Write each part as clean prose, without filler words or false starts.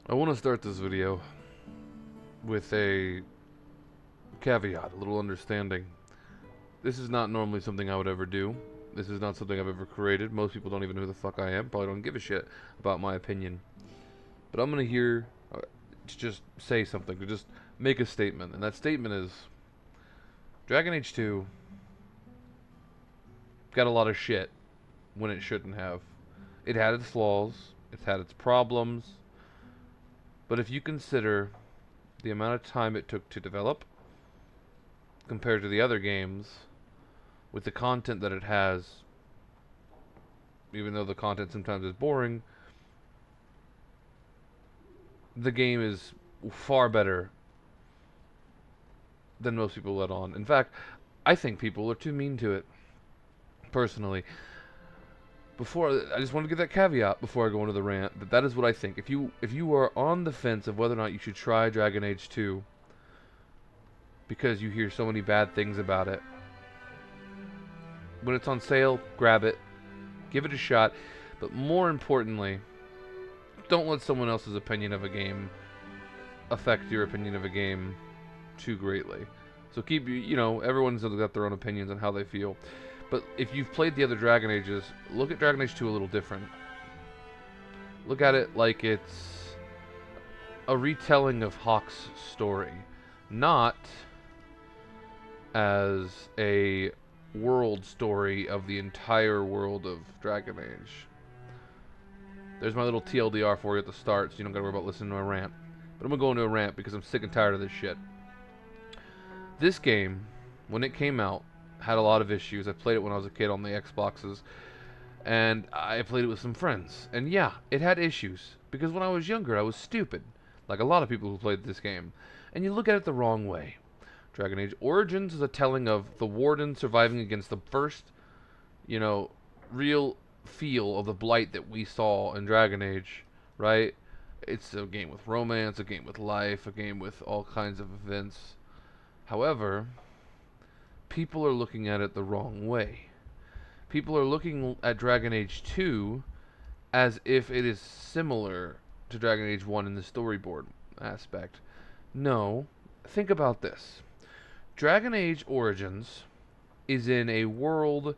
I want to start this video with a caveat, a little understanding. This is not normally something I would ever do. This is not something I've ever created. Most people don't even know who the fuck I am. Probably don't give a shit about my opinion. But I'm going to here to just say something, to just make a statement. And that statement is Dragon Age 2 got a lot of shit when it shouldn't have. It had its flaws, it's had its problems, but if you consider the amount of time it took to develop compared to the other games, with the content that it has, even though the content sometimes is boring, the game is far better than most people let on. In fact, I think people are too mean to it, personally. I just want to give that caveat before I go into the rant, that is what I think. If you are on the fence of whether or not you should try Dragon Age 2 because you hear so many bad things about it, when it's on sale, grab it, give it a shot, but more importantly, don't let someone else's opinion of a game affect your opinion of a game too greatly. So keep, everyone's got their own opinions on how they feel. But if you've played the other Dragon Ages, look at Dragon Age 2 a little different. Look at it like it's a retelling of Hawke's story, not as a world story of the entire world of Dragon Age. There's my little TLDR for you at the start, so you don't gotta worry about listening to a rant. But I'm gonna go into a rant because I'm sick and tired of this shit. This game, when it came out, had a lot of issues. I played it when I was a kid on the Xboxes, and I played it with some friends. And yeah, it had issues, because when I was younger, I was stupid, like a lot of people who played this game. And you look at it the wrong way. Dragon Age Origins is a telling of the Warden surviving against the first, real feel of the blight that we saw in Dragon Age, right? It's a game with romance, a game with life, a game with all kinds of events. However, people are looking at it the wrong way. People are looking at Dragon Age 2 as if it is similar to Dragon Age 1 in the storyboard aspect. No, think about this. Dragon Age Origins is in a world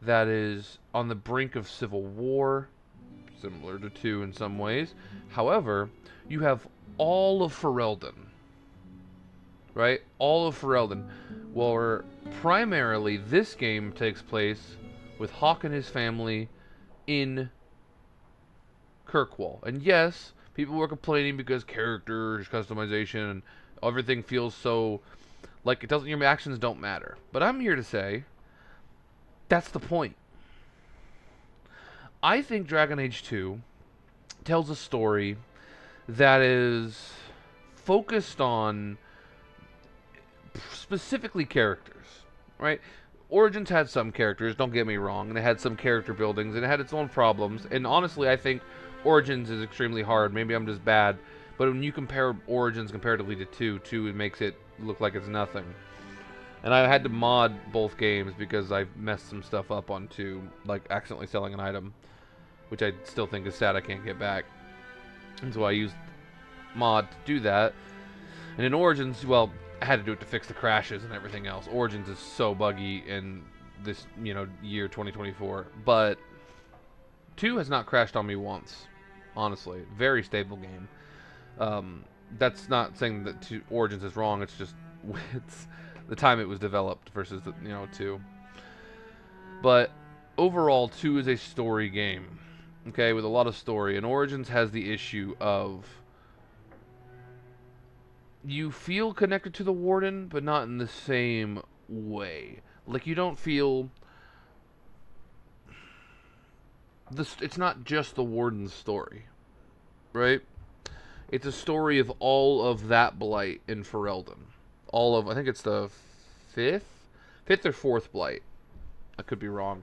that is on the brink of civil war, similar to 2 in some ways. However, you have all of Ferelden, right? All of Ferelden. Well, primarily this game takes place with Hawke and his family in Kirkwall. And yes, people were complaining because characters, customization, and everything feels so like it doesn't. Your actions don't matter. But I'm here to say that's the point. I think Dragon Age 2 tells a story that is focused on specifically characters, right? Origins had some characters, don't get me wrong, and it had some character buildings, and it had its own problems. And honestly, I think Origins is extremely hard. Maybe I'm just bad, but when you compare Origins comparatively to 2, it makes it look like it's nothing. And I had to mod both games because I messed some stuff up on 2, like accidentally selling an item, which I still think is sad I can't get back. And so I used mod to do that. And in Origins, well, I had to do it to fix the crashes and everything else. Origins is so buggy in this, year 2024. But 2 has not crashed on me once, honestly. Very stable game. That's not saying that Origins is wrong. It's just it's the time it was developed versus 2. But overall, 2 is a story game, okay, with a lot of story. And Origins has the issue of you feel connected to the Warden, but not in the same way. Like, you don't feel this. It's not just the Warden's story, right? It's a story of all of that blight in Ferelden. All of, I think it's the fifth or fourth blight. I could be wrong.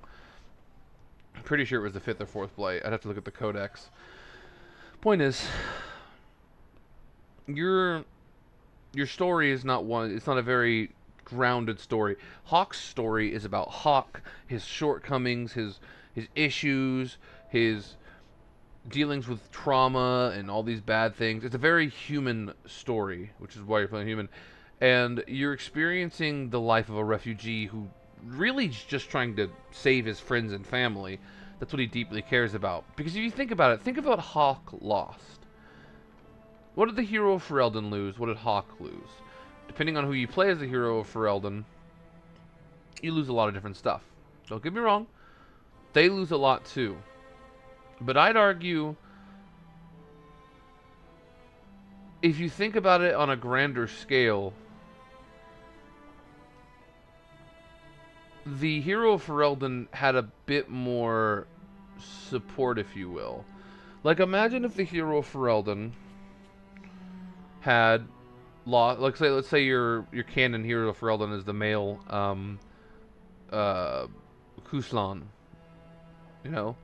I'm pretty sure it was the fifth or fourth blight. I'd have to look at the codex. Point is, your story is not one. It's not a very grounded story. Hawke's story is about Hawke, his shortcomings, his issues, his dealings with trauma and all these bad things. It's a very human story, which is why you're playing human. And you're experiencing the life of a refugee who really is just trying to save his friends and family. That's what he deeply cares about. Because if you think about it, think about Hawke lost. What did the hero of Ferelden lose? What did Hawke lose? Depending on who you play as the hero of Ferelden, you lose a lot of different stuff. Don't get me wrong, they lose a lot too. But I'd argue, if you think about it on a grander scale, the hero of Ferelden had a bit more support, if you will. Like, imagine if the hero of Ferelden had lost. Let's say your canon hero of Ferelden is the male Kuslan. You know,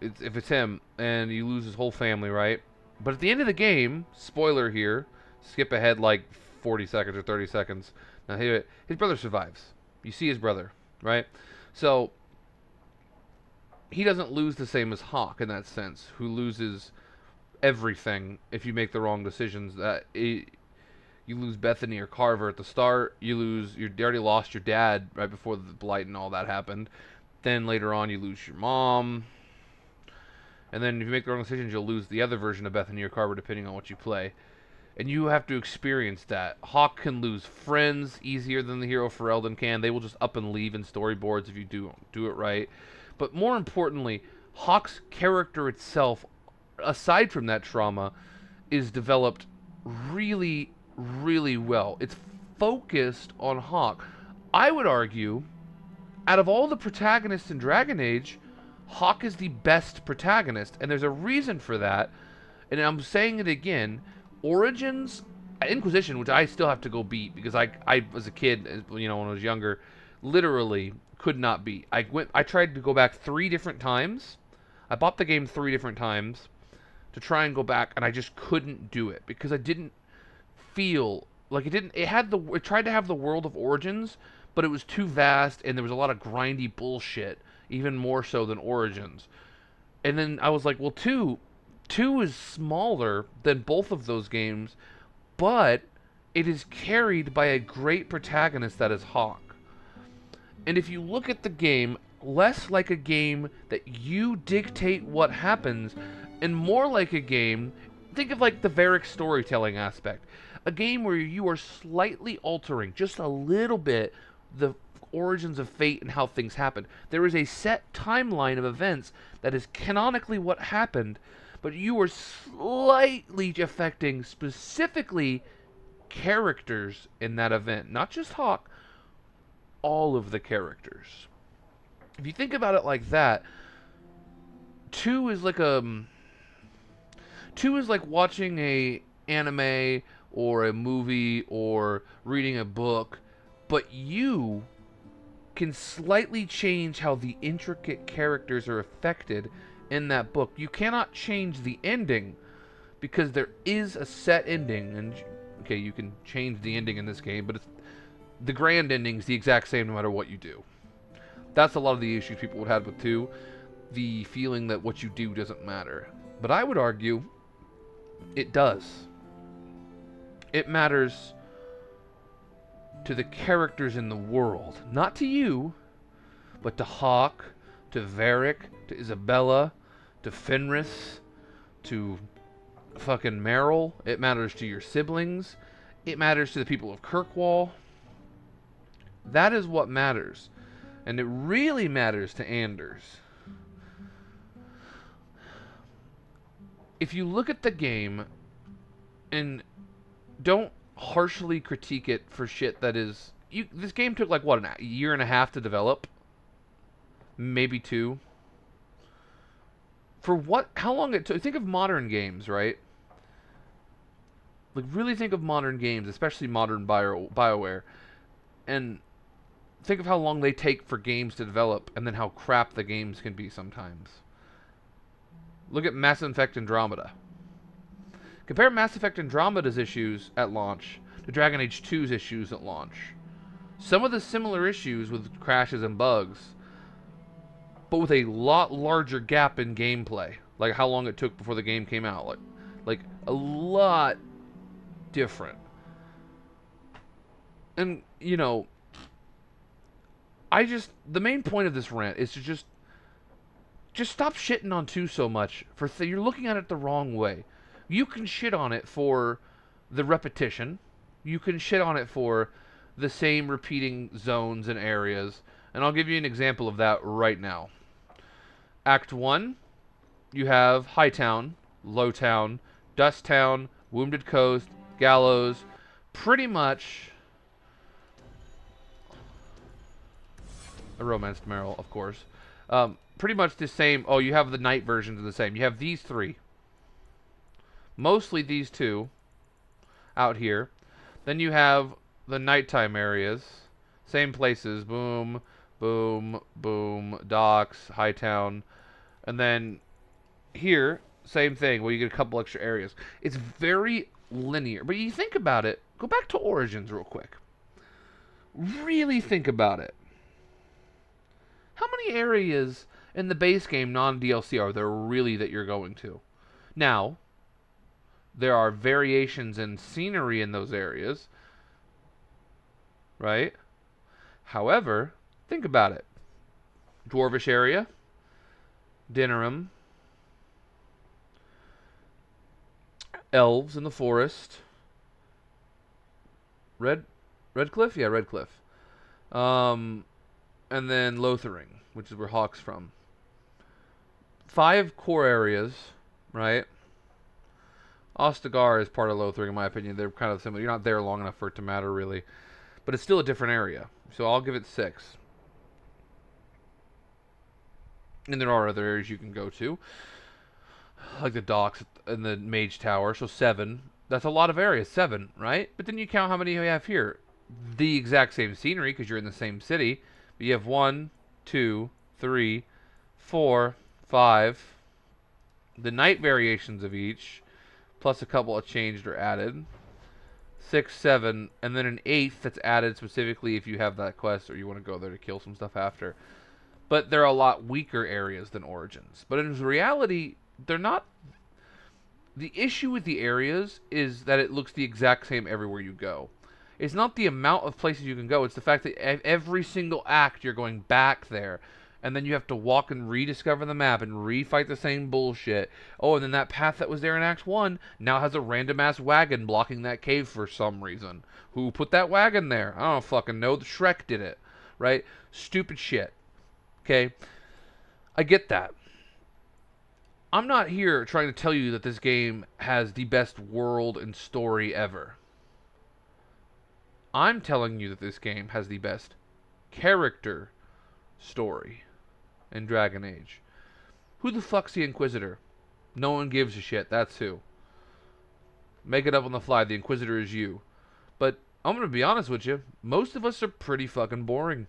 if it's him, and you lose his whole family, right? But at the end of the game, spoiler here, skip ahead like 40 seconds or 30 seconds. Now his brother survives. You see his brother, right? So he doesn't lose the same as Hawke in that sense, who loses everything if you make the wrong decisions. You lose Bethany or Carver at the start. You already lost your dad right before the blight and all that happened. Then later on, you lose your mom. And then if you make the wrong decisions, you'll lose the other version of Bethany or Carver, depending on what you play. And you have to experience that. Hawke can lose friends easier than the hero Ferelden can. They will just up and leave in storyboards if you do it right. But more importantly, Hawke's character itself, aside from that trauma, is developed really, really well. It's focused on Hawke. I would argue, out of all the protagonists in Dragon Age, Hawke is the best protagonist, and there's a reason for that. And I'm saying it again. Origins, Inquisition, which I still have to go beat because I as a kid, when I was younger, literally could not beat. I tried to go back 3 different times. I bought the game 3 different times to try and go back, and I just couldn't do it because I didn't feel like it didn't. It tried to have the world of Origins, but it was too vast, and there was a lot of grindy bullshit, even more so than Origins. And then I was like, well, two is smaller than both of those games, but it is carried by a great protagonist that is Hawke. And if you look at the game, less like a game that you dictate what happens, and more like a game, think of like the Varric storytelling aspect. A game where you are slightly altering, just a little bit, the origins of fate and how things happen. There is a set timeline of events that is canonically what happened, but you are slightly affecting specifically characters in that event. Not just Hawke, all of the characters. If you think about it like that, 2 is like watching a anime or a movie or reading a book, but you can slightly change how the intricate characters are affected in that book. You cannot change the ending because there is a set ending, and okay, you can change the ending in this game, but the grand ending is the exact same no matter what you do. That's a lot of the issues people would have with 2, the feeling that what you do doesn't matter. But I would argue it does. It matters to the characters in the world. Not to you, but to Hawke, to Varric, to Isabella, to Fenris, to fucking Meryl. It matters to your siblings. It matters to the people of Kirkwall. That is what matters. And it really matters to Anders. If you look at the game and don't harshly critique it for shit that is... this game took like, what, a year and a half to develop? Maybe 2. For what? How long it took? Think of modern games, right? Like, really think of modern games, especially modern BioWare. And think of how long they take for games to develop, and then how crap the games can be sometimes. Look at Mass Effect Andromeda. Compare Mass Effect Andromeda's issues at launch to Dragon Age 2's issues at launch. Some of the similar issues with crashes and bugs, but with a lot larger gap in gameplay. like how long it took before the game came out, like a lot different. And the main point of this rant is to just stop shitting on 2 so much. You're looking at it the wrong way. You can shit on it for the repetition. You can shit on it for the same repeating zones and areas. And I'll give you an example of that right now. Act 1, you have Hightown, Lowtown, Dusttown, Wounded Coast, Gallows. Pretty much a romanced Merrill, of course. Pretty much the same. Oh, you have the night versions of the same. You have these 3. Mostly these 2 out here. Then you have the nighttime areas. Same places. Boom, boom, boom. Docks, Hightown. And then here, same thing. Where you get a couple extra areas. It's very linear. But you think about it. Go back to Origins real quick. Really think about it. How many areas in the base game non-DLC are there really that you're going to? Now, there are variations in scenery in those areas, right? However, think about it. Dwarvish area, Dinnerum, Elves in the Forest, Redcliffe? Yeah, Redcliffe. And then Lothering, which is where Hawke's from. 5 core areas, right? Ostagar is part of Lothering, in my opinion. They're kind of similar. You're not there long enough for it to matter, really. But it's still a different area. So I'll give it 6. And there are other areas you can go to, like the docks and the Mage Tower. So 7. That's a lot of areas. 7, right? But then you count how many you have here. The exact same scenery, because you're in the same city. But you have 1, 2, 3, 4, 5. The night variations of each, plus a couple of changed or added. 6, 7, and then an 8th that's added specifically if you have that quest or you want to go there to kill some stuff after. But they're a lot weaker areas than Origins. But in reality, they're not. The issue with the areas is that it looks the exact same everywhere you go. It's not the amount of places you can go, it's the fact that every single act you're going back there. And then you have to walk and rediscover the map and refight the same bullshit. Oh, and then that path that was there in Act 1 now has a random-ass wagon blocking that cave for some reason. Who put that wagon there? I don't fucking know. The Shrek did it. Right? Stupid shit. Okay? I get that. I'm not here trying to tell you that this game has the best world and story ever. I'm telling you that this game has the best character story in Dragon Age. Who the fuck's the Inquisitor? No one gives a shit. That's who. Make it up on the fly. The Inquisitor is you. But I'm going to be honest with you. Most of us are pretty fucking boring.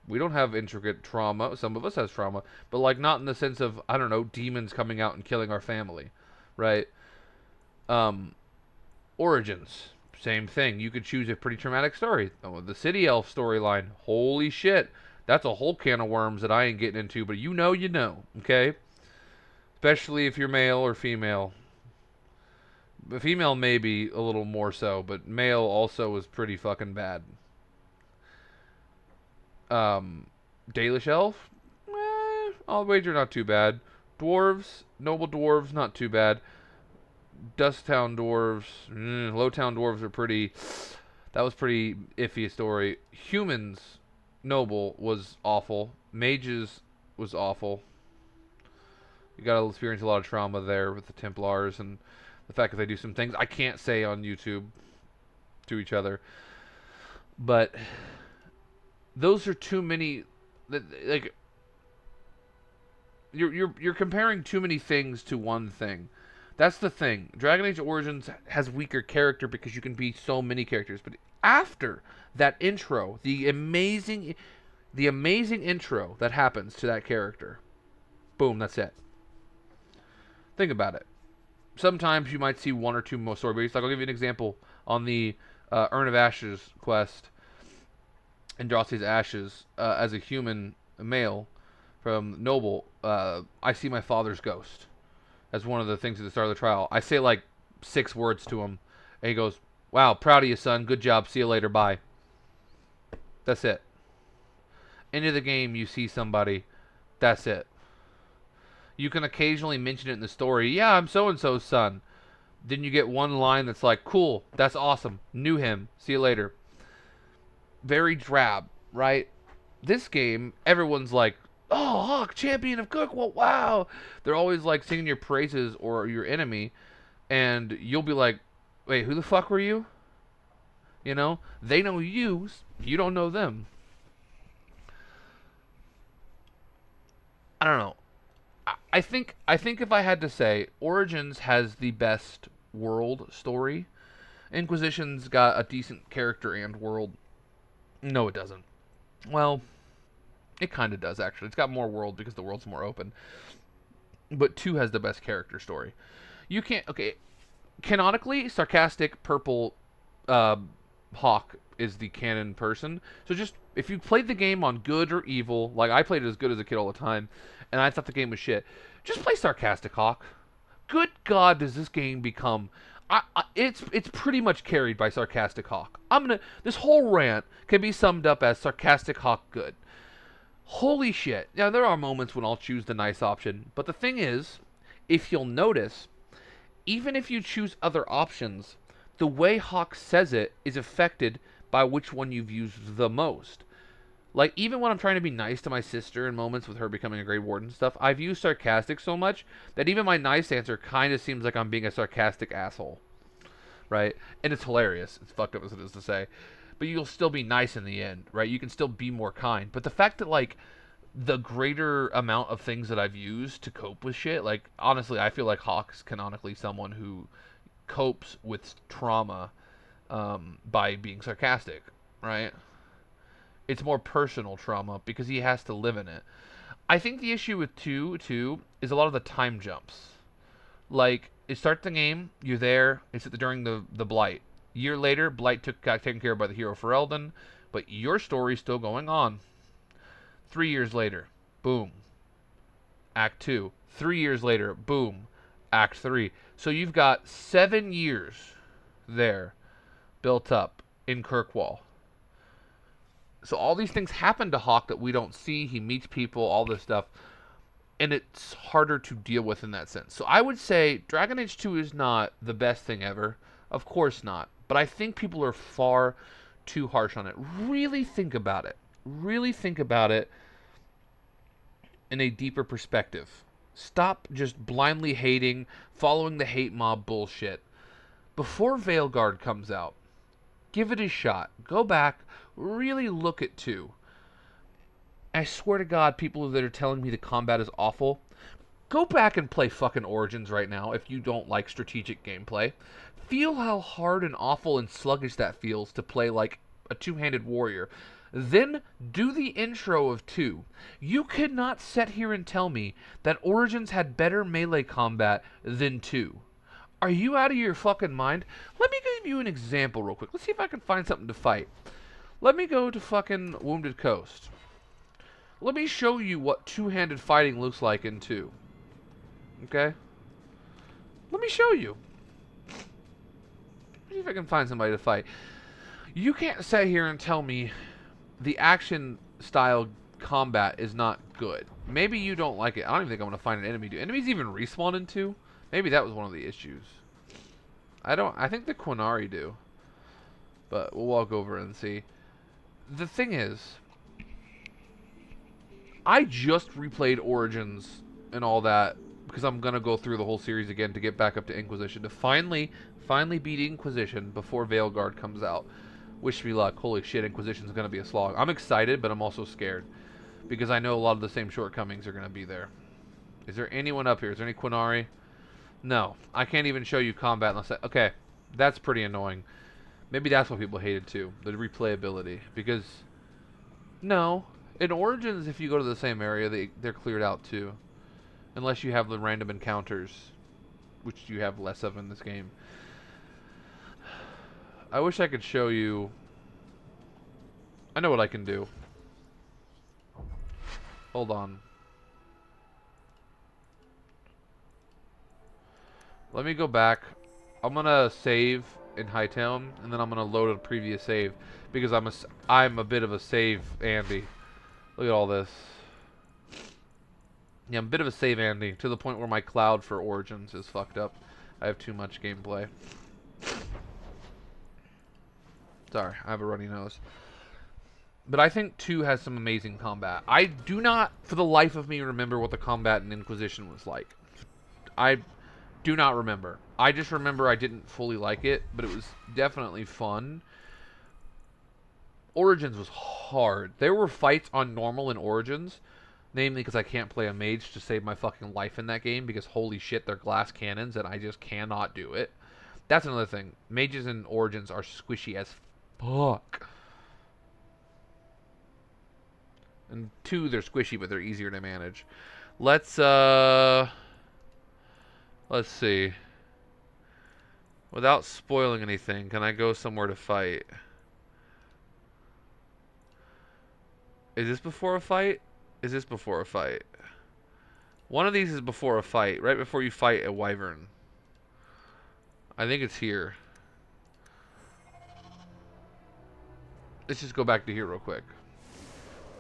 We don't have intricate trauma. Some of us has trauma. But like not in the sense of, I don't know, demons coming out and killing our family. Right? Origins. Same thing. You could choose a pretty traumatic story. Oh, the City Elf storyline. Holy shit. That's a whole can of worms that I ain't getting into, but you know, okay? Especially if you're male or female. But female maybe a little more so, but male also is pretty fucking bad. Dalish Elf? I'll wager not too bad. Dwarves, noble dwarves, not too bad. Dusttown dwarves, Lowtown dwarves are pretty. That was pretty iffy story. Humans, noble was awful. Mages was awful. You got to experience a lot of trauma there with the Templars and the fact that they do some things I can't say on YouTube to each other. But those are too many. Like you're comparing too many things to one thing. That's the thing. Dragon Age Origins has weaker character because you can be so many characters. But after that intro, the amazing intro that happens to that character, boom, that's it. Think about it. Sometimes you might see one or two more story beats. Like I'll give you an example on the Urn of Ashes quest, Andraste's Ashes, as a human male. from Noble, I see my father's ghost. That's one of the things at the start of the trial. I say like 6 words to him, and he goes, "Wow, proud of you, son. Good job. See you later. Bye." That's it. End of the game, you see somebody. That's it. You can occasionally mention it in the story. Yeah, I'm so and so's son. Then you get one line that's like, "Cool. That's awesome. Knew him. See you later." Very drab, right? This game, everyone's like, "Oh, Hawke, champion of Cook. Well, wow." They're always like singing your praises or your enemy, and you'll be like, "Wait, who the fuck were you?" You know, they know you. You don't know them. I don't know. I think if I had to say, Origins has the best world story. Inquisition's got a decent character and world. No, it doesn't. Well, it kind of does actually. It's got more world because the world's more open. But 2 has the best character story. You can't. Okay, canonically, sarcastic purple uh, Hawke is the canon person. So just if you played the game on good or evil, like I played it as good as a kid all the time, and I thought the game was shit, just play sarcastic Hawke. Good God, does this game become? It's pretty much carried by sarcastic Hawke. This whole rant can be summed up as sarcastic Hawke good. Holy shit! Now there are moments when I'll choose the nice option, but the thing is, if you'll notice, even if you choose other options, the way Hawke says it is affected by which one you've used the most. Like, even when I'm trying to be nice to my sister in moments with her becoming a Grey Warden and stuff, I've used sarcastic so much that even my nice answer kind of seems like I'm being a sarcastic asshole. Right? And it's hilarious. It's fucked up as it is to say. But you'll still be nice in the end, right? You can still be more kind. But the fact that, like, the greater amount of things that I've used to cope with shit, like, honestly, I feel like Hawke's canonically someone who copes with trauma by being sarcastic, right? It's more personal trauma because he has to live in it. I think the issue with 2, too, is a lot of the time jumps. Like, it starts the game, you're there, it's during the Blight. Year later, Blight got taken care of by the hero Ferelden, but your story's still going on. 3 years later, boom, Act 2. 3 years later, boom, Act 3. So you've got 7 years there built up in Kirkwall. So all these things happen to Hawke that we don't see. He meets people, all this stuff. And it's harder to deal with in that sense. So I would say Dragon Age 2 is not the best thing ever. Of course not. But I think people are far too harsh on it. Really think about it. Really think about it in a deeper perspective. Stop just blindly hating, following the hate mob bullshit. Before Veilguard comes out, give it a shot. Go back, really look at 2. I swear to God, people that are telling me the combat is awful, go back and play fucking Origins right now if you don't like strategic gameplay. Feel how hard and awful and sluggish that feels to play like a two-handed warrior. Then do the intro of 2. You could not sit here and tell me that Origins had better melee combat than 2. Are you out of your fucking mind? Let me give you an example real quick. Let's see if I can find something to fight. Let me go to fucking Wounded Coast. Let me show you what two-handed fighting looks like in 2. Okay? Let me show you. See if I can find somebody to fight. You can't sit here and tell me the action style combat is not good. Maybe you don't like it. I don't even think I'm going to find an enemy. Do enemies even respawn in 2? Maybe that was one of the issues. I think the Quinari do. But we'll walk over and see. The thing is, I just replayed Origins and all that because I'm going to go through the whole series again to get back up to Inquisition to finally beat Inquisition before Veilguard comes out. Wish me luck. Holy shit, Inquisition's going to be a slog. I'm excited, but I'm also scared because I know a lot of the same shortcomings are going to be there. Is there anyone up here? Is there any Quinari? No. I can't even show you combat unless okay, that's pretty annoying. Maybe that's what people hated too, the replayability. Because, no, in Origins, if you go to the same area, they're cleared out too. Unless you have the random encounters, which you have less of in this game. I wish I could show you. I know what I can do. Hold on. Let me go back. I'm gonna save in Hightown, and then I'm gonna load a previous save because I'm a bit of a save Andy. Look at all this. Yeah, I'm a bit of a save Andy to the point where my cloud for Origins is fucked up. I have too much gameplay. Sorry, I have a runny nose. But I think 2 has some amazing combat. I do not, for the life of me, remember what the combat in Inquisition was like. I do not remember. I just remember I didn't fully like it, but it was definitely fun. Origins was hard. There were fights on normal in Origins, namely because I can't play a mage to save my fucking life in that game because holy shit, they're glass cannons and I just cannot do it. That's another thing. Mages in Origins are squishy as fuck. And 2, they're squishy, but they're easier to manage. Let's see. Without spoiling anything, can I go somewhere to fight? Is this before a fight? Is this before a fight? One of these is before a fight, right before you fight a wyvern. I think it's here. Let's just go back to here real quick.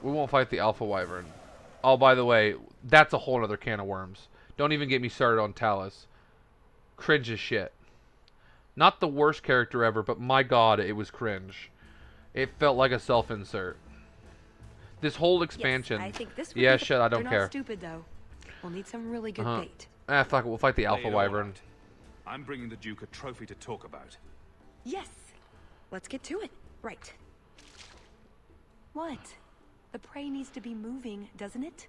We won't fight the alpha wyvern. Oh, by the way, that's a whole other can of worms. Don't even get me started on Talus. Cringe as shit. Not the worst character ever, but my god, it was cringe. It felt like a self-insert. This whole expansion. Yes, I think this would yeah, be shit, I don't They're care. not stupid though. We'll need some really good bait. Ah, fuck it, we'll fight the alpha Lay it all wyvern. out. I'm bringing the Duke a trophy to talk about. Yes. Let's get to it. Right. What? The prey needs to be moving, doesn't it?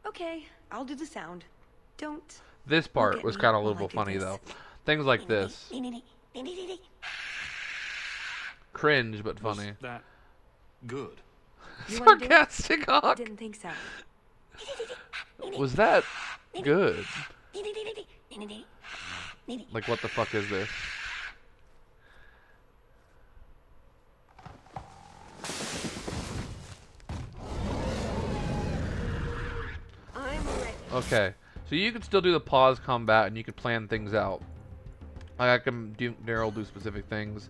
Okay, I'll do the sound. Don't. This part was kind of a little funny though. Things like this. Cringe, but funny. Was that good? You wanna do it? Sarcastic Hawk. Didn't think so. Was that good? Like, what the fuck is this? I'm ready. Okay, so you can still do the pause combat and you can plan things out. Like I can do Daryl do specific things.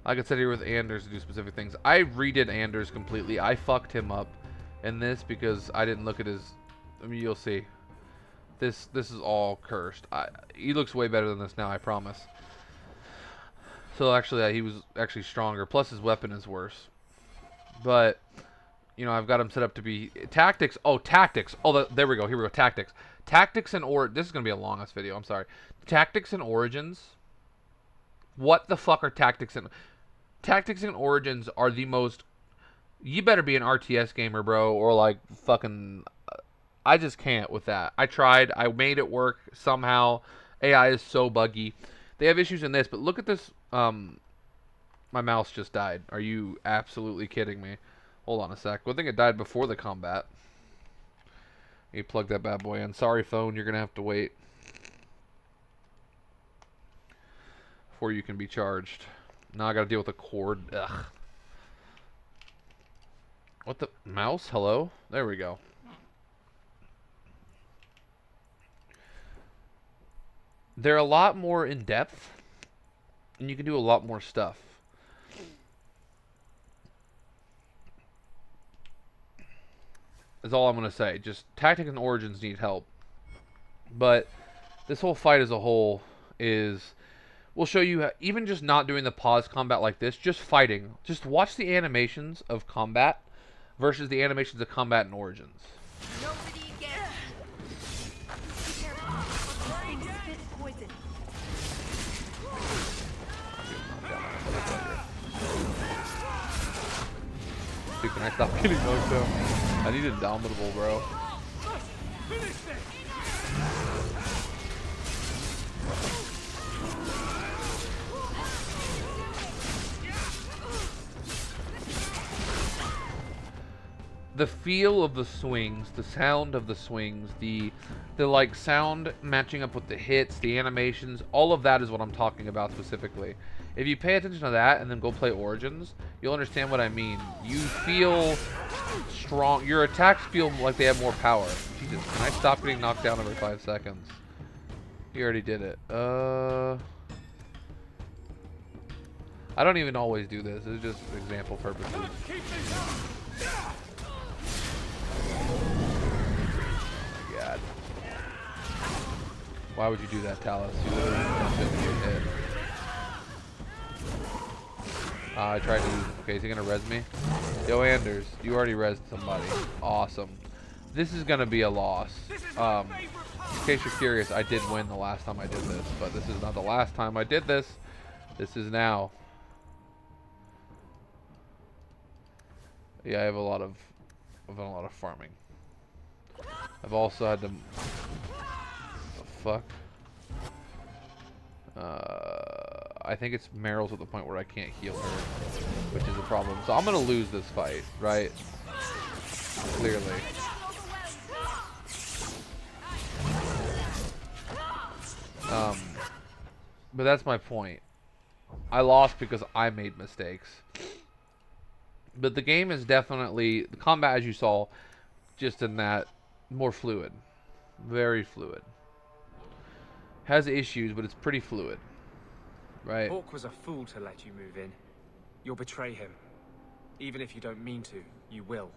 I could sit here with Anders to do specific things. I redid Anders completely. I fucked him up in this because I didn't look at his. I mean, you'll see. This is all cursed. He looks way better than this now, I promise. So actually, he was actually stronger. Plus, his weapon is worse. But you know, I've got him set up to be tactics. Oh, tactics. Oh, there we go. Here we go. Tactics. Tactics and this is gonna be a longest video. I'm sorry. Tactics and Origins. What the fuck are tactics and Origins are the most. You better be an RTS gamer, bro, or like fucking. I just can't with that. I tried. I made it work somehow. AI is so buggy. They have issues in this, but look at this. My mouse just died. Are you absolutely kidding me? Hold on a sec. Well, I think it died before the combat. You plug that bad boy in. Sorry, phone. You're gonna have to wait before you can be charged. Now I gotta deal with a cord. Ugh. What the mouse? Hello? There we go. They're a lot more in depth, and you can do a lot more stuff. That's all I'm gonna say. Just Tactics and Origins need help, but this whole fight as a whole is. We'll show you even just not doing the pause combat like this, just fighting. Just watch the animations of combat versus the animations of combat in Origins. Nobody gets. Be careful. Spit poison. Dude, can I stop getting knocked down? I need Indomitable, bro. The feel of the swings, the sound of the swings, the like sound matching up with the hits, the animations, all of that is what I'm talking about specifically. If you pay attention to that and then go play Origins, you'll understand what I mean. You feel strong. Your attacks feel like they have more power. Jesus, can I stop getting knocked down every 5 seconds? He already did it. I don't even always do this. This is just example purposes. Oh my god. Why would you do that, Talus? You literally jumped into your head. I tried to use. Okay, is he gonna res me? Yo, Anders, you already resed somebody. Awesome. This is gonna be a loss. In case you're curious, I did win the last time I did this, but this is not the last time I did this. This is now. Yeah, I've done a lot of farming. I've also had to. The fuck. I think it's Meryl's at the point where I can't heal her, which is a problem. So I'm gonna lose this fight, right? Clearly. But that's my point. I lost because I made mistakes. But the game is definitely, the combat, as you saw, just in that, more fluid. Very fluid. Has issues, but it's pretty fluid. Right? Hawke was a fool to let you move in. You'll betray him. Even if you don't mean to, you will.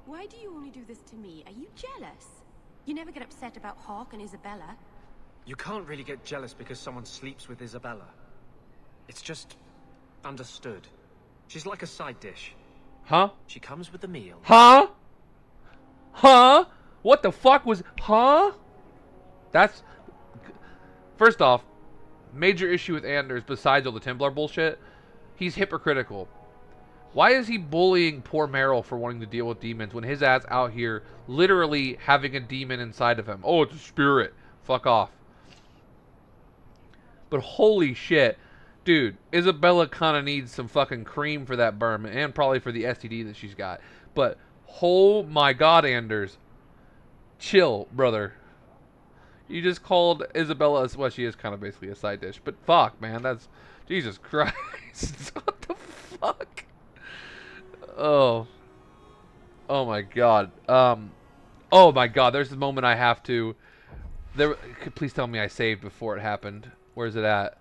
Why do you only do this to me? Are you jealous? You never get upset about Hawke and Isabella. You can't really get jealous because someone sleeps with Isabella. It's just understood. She's like a side dish. Huh? She comes with the meal. Huh? Huh? What the fuck was... Huh? That's... First off, major issue with Anders, besides all the Templar bullshit, he's hypocritical. Why is he bullying poor Meryl for wanting to deal with demons when his ass out here literally having a demon inside of him? Oh, it's a spirit. Fuck off. But holy shit. Dude, Isabella kind of needs some fucking cream for that burn, and probably for the STD that she's got. But, oh my god, Anders. Chill, brother. You just called Isabella, well, she is kind of basically a side dish. But fuck, man, that's... Jesus Christ. What the fuck? Oh. Oh my god. Oh my god, there's the moment I have to... Please tell me I saved before it happened. Where's it at?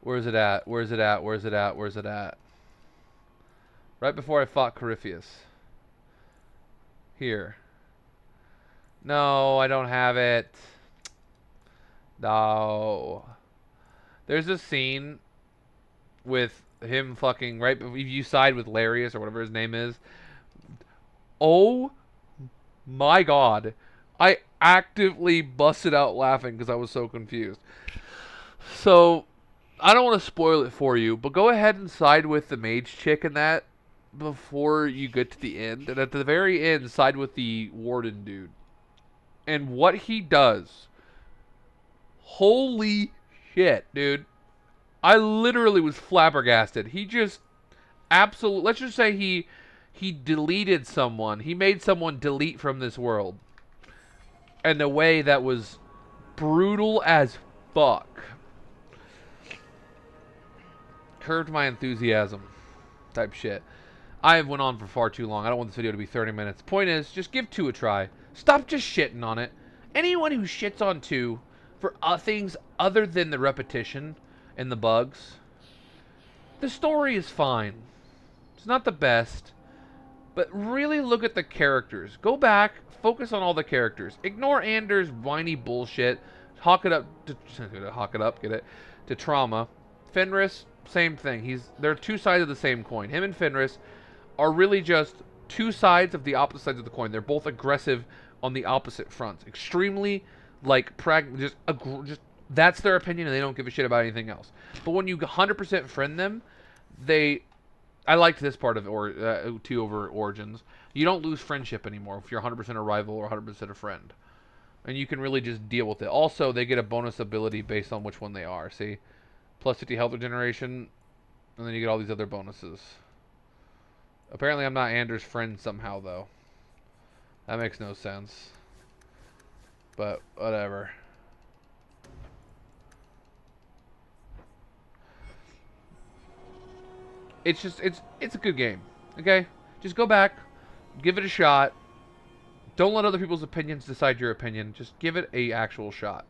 Where's it at? Where's it at? Where's it at? Where's it at? Right before I fought Corypheus. Here. No, I don't have it. No. There's a scene with him fucking right. If you side with Larius or whatever his name is. Oh my god. I actively busted out laughing because I was so confused. So, I don't want to spoil it for you, but go ahead and side with the mage chick in that before you get to the end. And at the very end, side with the warden dude. And what he does. Holy shit, dude. I literally was flabbergasted. He just absolutely... Let's just say he deleted someone. He made someone delete from this world. In a way that was brutal as fuck. Curbed my enthusiasm type shit. I went on for far too long. I don't want this video to be 30 minutes. Point is, just give 2 a try. Stop just shitting on it. Anyone who shits on 2 for things other than the repetition and the bugs, the story is fine. It's not the best, but really look at the characters. Go back, focus on all the characters. Ignore Anders' whiny bullshit. Hawk it up to, get it, to trauma. Fenris, same thing. They're 2 sides of the same coin. Him and Fenris are really just 2 sides of the opposite sides of the coin. They're both aggressive on the opposite fronts. Extremely, like, just that's their opinion, and they don't give a shit about anything else. But when you 100% friend them, I liked this part of 2 over Origins. You don't lose friendship anymore if you're 100% a rival or 100% a friend. And you can really just deal with it. Also, they get a bonus ability based on which one they are. See? Plus 50 health regeneration, and then you get all these other bonuses. Apparently I'm not Anders' friend somehow, though. That makes no sense. But, whatever. It's just, it's a good game. Okay? Just go back, give it a shot. Don't let other people's opinions decide your opinion. Just give it a actual shot.